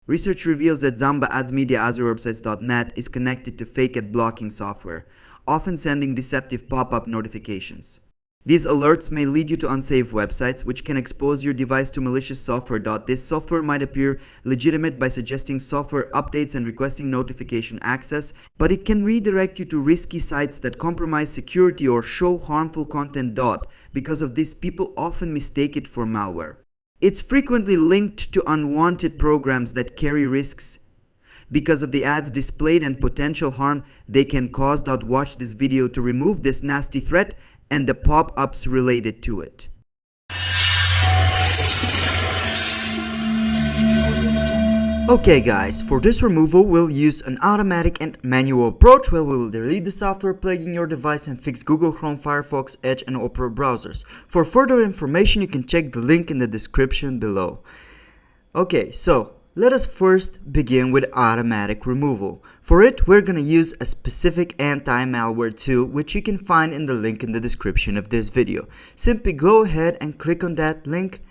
Research reveals that Zamba Ads Media AzureWebsites.net is connected to fake ad blocking software, often sending deceptive pop-up notifications. These alerts may lead you to unsafe websites, which can expose your device to malicious software. This software might appear legitimate by suggesting software updates and requesting notification access, but it can redirect you to risky sites that compromise security or show harmful content. Because of this, people often mistake it for malware. It's frequently linked to unwanted programs that carry risks. Because of the ads displayed and potential harm they can cause. Watch this video to remove this nasty threat and the pop-ups related to it. Okay guys, for this removal we'll use an automatic and manual approach where we'll delete the software plaguing your device and fix Google Chrome, Firefox, Edge and Opera browsers. For further information you can check the link in the description below. Okay, so let us first begin with automatic removal. For it, we're gonna use a specific anti-malware tool which you can find in the link in the description of this video. Simply go ahead and click on that link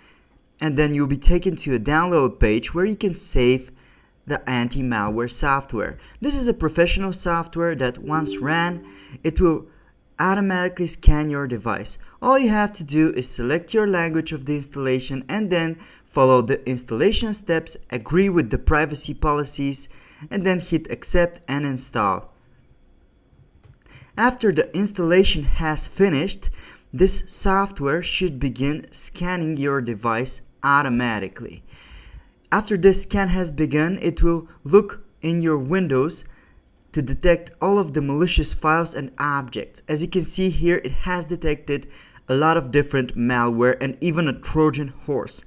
and then you'll be taken to a download page where you can save the anti-malware software. This is a professional software that once ran, it will automatically scan your device. All you have to do is select your language of the installation and then follow the installation steps, agree with the privacy policies, and then hit accept and install. After the installation has finished, this software should begin scanning your device automatically. After this scan has begun, it will look in your Windows to detect all of the malicious files and objects. As you can see here, it has detected a lot of different malware and even a Trojan horse.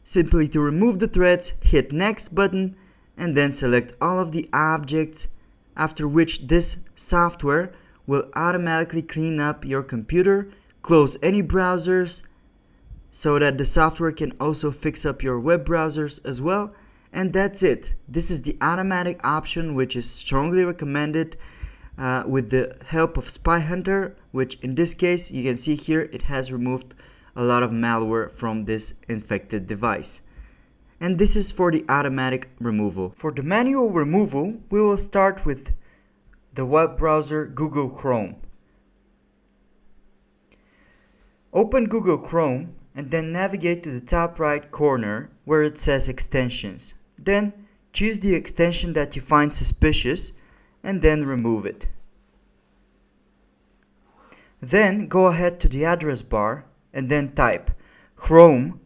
Simply to remove the threads, hit next button and then select all of the objects, after which this software will automatically clean up your computer, close any browsers so that the software can also fix up your web browsers as well. And that's it. This is the automatic option which is strongly recommended with the help of Spy Hunter, which in this case you can see here it has removed a lot of malware from this infected device. And this is for the automatic removal. For the manual removal, we will start with the web browser Google Chrome. Open Google Chrome and then navigate to the top right corner where it says extensions. Then choose the extension that you find suspicious and then remove it. Then go ahead to the address bar and then type Chrome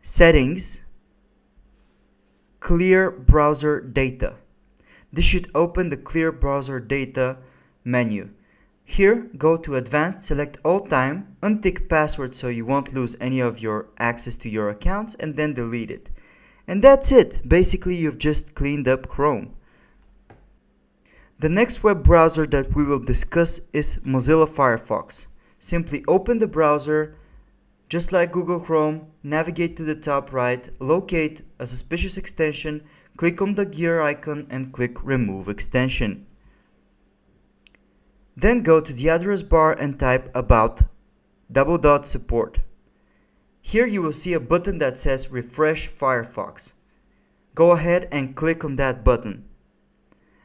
settings clear browser data. This should open the clear browser data menu. Here, go to advanced, select all time, untick password so you won't lose any of your access to your accounts, and then delete it. And that's it. Basically, you've just cleaned up Chrome. The next web browser that we will discuss is Mozilla Firefox. Simply open the browser, just like Google Chrome, navigate to the top right, locate a suspicious extension, click on the gear icon and click remove extension. Then go to the address bar and type about /support. Here you will see a button that says refresh Firefox. Go ahead and click on that button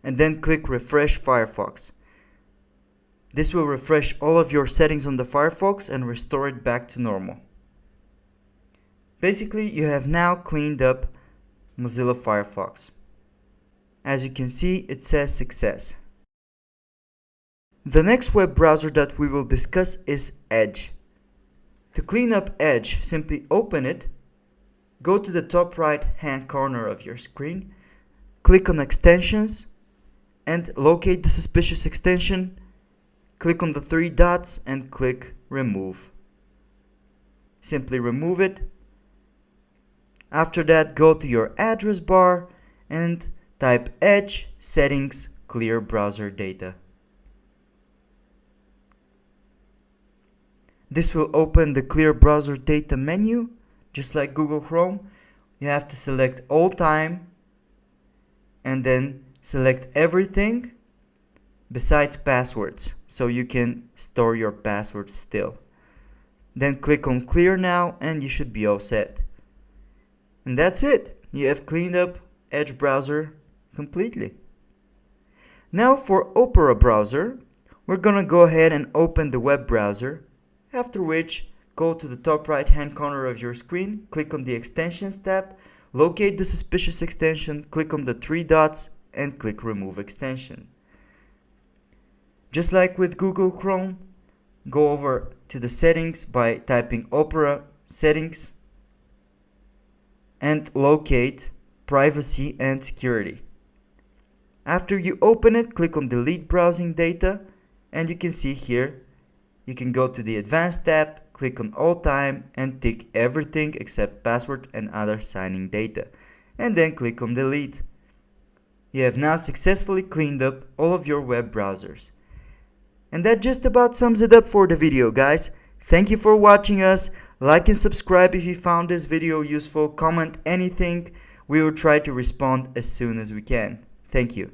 and then click refresh Firefox. This will refresh all of your settings on the Firefox and restore it back to normal. Basically, you have now cleaned up Mozilla Firefox. As you can see, it says success. The next web browser that we will discuss is Edge. To clean up Edge, simply open it, go to the top right hand corner of your screen, click on extensions and locate the suspicious extension, click on the three dots and click remove. Simply remove it. After that, go to your address bar and type Edge settings clear browser data. This will open the clear browser data menu, just like Google Chrome. You have to select all time and then select everything besides passwords, so you can store your passwords still. Then click on clear now and you should be all set. And that's it. You have cleaned up Edge browser completely. Now for Opera browser, we're gonna go ahead and open the web browser, after which go to the top right hand corner of your screen, click on the Extensions tab, locate the suspicious extension, click on the three dots and click Remove Extension. Just like with Google Chrome, go over to the settings by typing Opera Settings and locate Privacy and Security. After you open it, click on Delete Browsing Data, and you can see here, you can go to the Advanced tab, click on All Time and tick everything except password and other signing data, and then click on Delete. You have now successfully cleaned up all of your web browsers. And that just about sums it up for the video, guys. Thank you for watching us. Like and subscribe if you found this video useful. Comment anything. We will try to respond as soon as we can. Thank you.